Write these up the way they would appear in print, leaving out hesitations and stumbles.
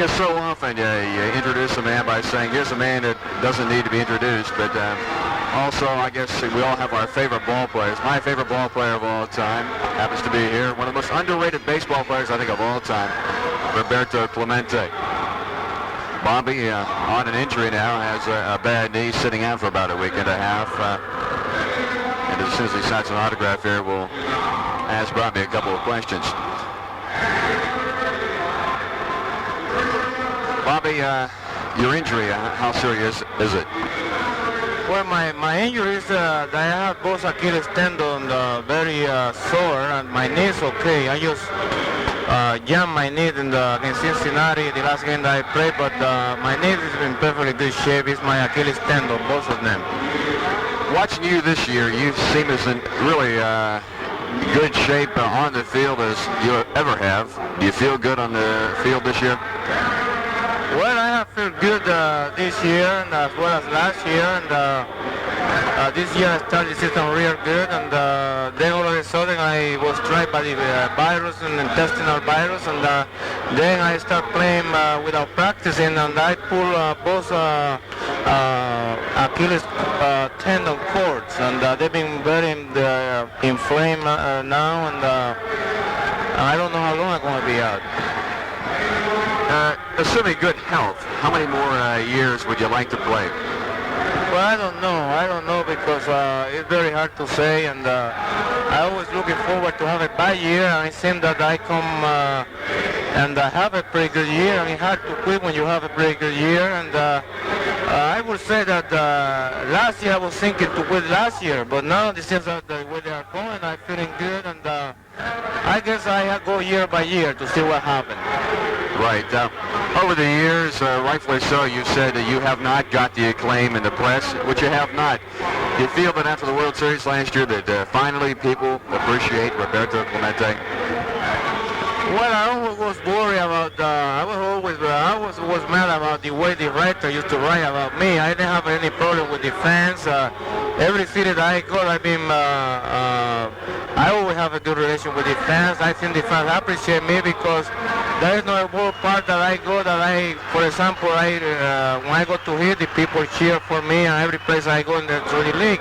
guess so often you introduce a man by saying, here's a man that doesn't need to be introduced, but also I guess we all have our favorite ball players. My favorite ball player of all time happens to be here, one of the most underrated baseball players I think of all time, Roberto Clemente. Bobby, on an injury now, has a bad knee, sitting out for about a week and a half. And as soon as he signs an autograph here, we'll ask Bobby a couple of questions. Bobby, your injury, how serious is it? Well, my injury is that I have both Achilles tendon very sore, and my knee is okay. I just jammed my knee in against Cincinnati, the last game that I played, but my knee is in perfectly good shape. It's my Achilles tendon, both of them. Watching you this year, you seem as in really good shape on the field as you ever have. Do you feel good on the field this year? Well, I have felt good this year and as well as last year, and this year I started the season real good, and then all of a sudden I was tried by the virus, and intestinal virus, and then I start playing without practicing, and I pull both Achilles tendon cords, and they've been very inflamed now, and I don't know how long I'm going to be out. Assuming good health, how many more years would you like to play? Well, I don't know because it's very hard to say, and I always looking forward to have a bad year, and it seems that I come and have a pretty good year. I mean, hard to quit when you have a pretty good year, and I would say that last year I was thinking to quit last year, but now it seems that the way they are going, I'm feeling good, and I guess I go year by year to see what happens. Right. Over the years, rightfully so, you said that you have not got the acclaim in the press, which you have not. Do you feel that after the World Series last year that finally people appreciate Roberto Clemente? Well, I always was worried about, I was mad about the way the writer used to write about me. I didn't have any problem with the fans. Every city that I go, I always have a good relation with the fans. I think the fans appreciate me because there is no world part that I go that for example, when I go to hit, the people cheer for me, and every place I go in the league.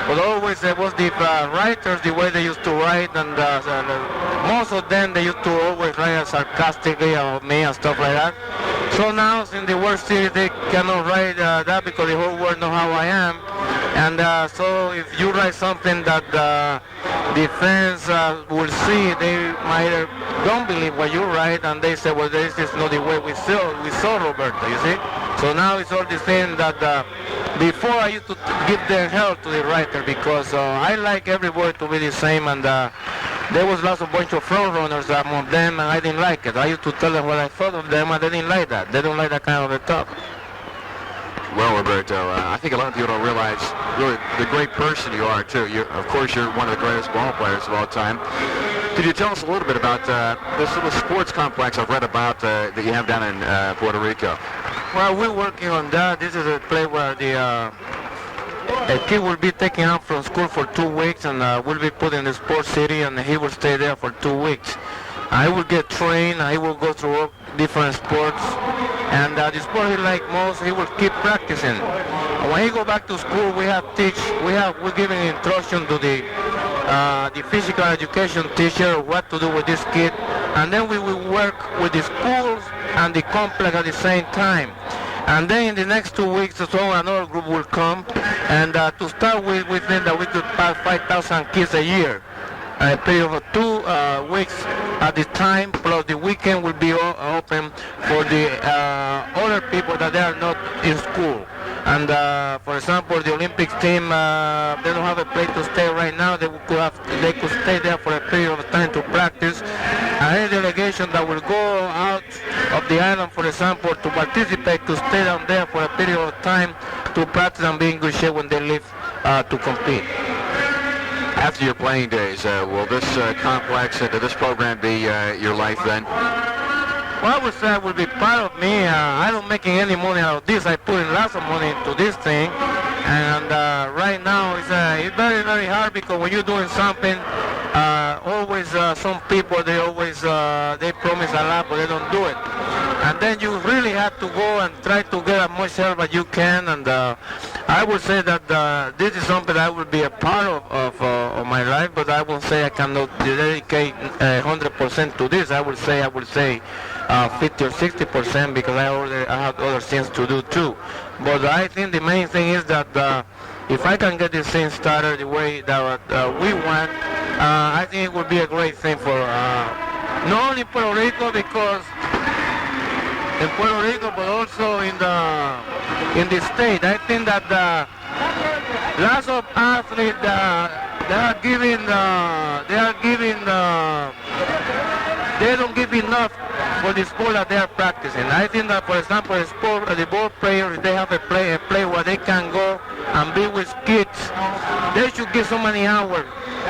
But always there was the writers, the way they used to write, and most of them, they used to always write sarcastically about me and stuff like that. So now, in the World Series, they cannot write that because the whole world knows how I am. And so if you write something that the fans will see, they might don't believe what you write, and they say, well, this is not the way we saw Roberto, you see? So now it's all the thing that before I used to give them hell to the writer because I like every word to be the same, and there was lots of bunch of front runners among them, and I didn't like it. I used to tell them what I thought of them, and they didn't like that. They don't like that kind of a talk. Well, Roberto, I think a lot of people don't realize really the great person you are, too. Of course, you're one of the greatest ball players of all time. Could you tell us a little bit about this little sports complex I've read about that you have down in Puerto Rico? Well, we're working on that. This is a place where a kid will be taken out from school for 2 weeks, and will be put in the sports city, and he will stay there for 2 weeks. I will get trained. I will go through all different sports, and the sport he like most, he will keep practicing. When he go back to school, we're giving instruction to the physical education teacher what to do with this kid, and then we will work with the schools and the complex at the same time. And then in the next 2 weeks or so, another group will come, and to start with, we think that we could pass 5,000 kids a year. A period of 2 weeks at the time, plus the weekend will be open for the other people that they are not in school. And for example, the Olympics team, they don't have a place to stay right now. They could stay there for a period of time to practice. And any delegation that will go out of the island, for example, to participate, to stay down there for a period of time to practice and be in good shape when they leave to compete. After your playing days, will this complex and this program be your life then? Well, I would say it will be part of me. I don't making any money out of this. I put in lots of money into this thing. And right now it's very, very hard because when you're doing something always some people they promise a lot but they don't do it, and then you really have to go and try to get as much help as you can. And I would say that this is something that I would be a part of my life, but I won't say I cannot dedicate 100% to this. I would say 50 or 60% because I have other things to do too. But I think the main thing is that if I can get this thing started the way that we want, I think it would be a great thing for not only Puerto Rico, because in Puerto Rico, but also in the state. I think that lots of athletes they don't give enough for the sport that they are practicing. I think that, for example, the ball players, they have a play where they can go and be with kids. They should give so many hours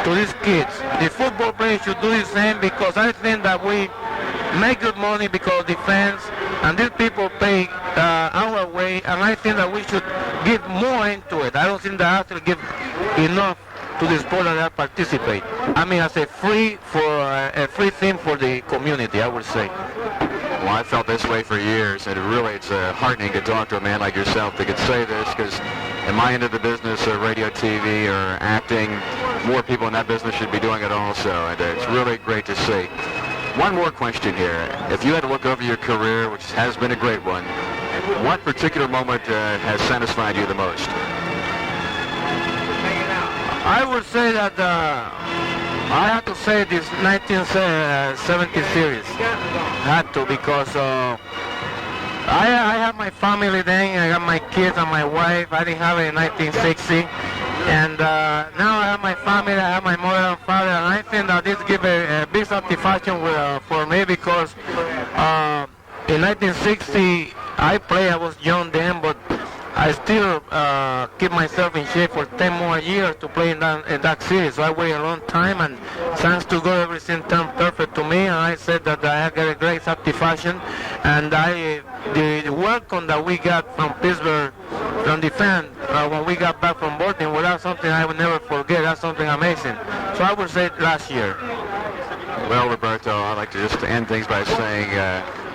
to these kids. The football players should do the same, because I think that we make good money because of the fans, and these people pay our way, and I think that we should give more into it. I don't think that athletes give enough to the sport that they participate. I mean, as a free thing for the community, I would say. Well, I felt this way for years, and it's heartening to talk to a man like yourself that could say this, because in my end of the business, radio, TV, or acting, more people in that business should be doing it also, and it's really great to see. One more question here. If you had to look over your career, which has been a great one, what particular moment has satisfied you the most? I would say that I have to say this 1970 series. Had to, because I have my family then. I got my kids and my wife. I didn't have it in 1960. And now I have my family, I have my mother and father, and I think that this gives a big satisfaction for me, because in 1960 I was young then, but I still keep myself in shape for 10 more years to play in that series. So I wait a long time, and thanks to God, everything turned perfect to me. And I said that I got a great satisfaction, and the welcome that we got from Pittsburgh, from the fans, when we got back from Baltimore, well, that's something I will never forget. That's something amazing. So I would say last year. Well, Roberto, I'd like to just end things by saying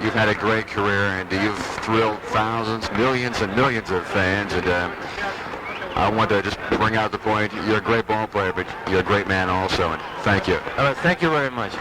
you've had a great career, and you've thrilled thousands, millions and millions of fans, and I want to just bring out the point, you're a great ball player, but you're a great man also, and thank you. Thank you very much.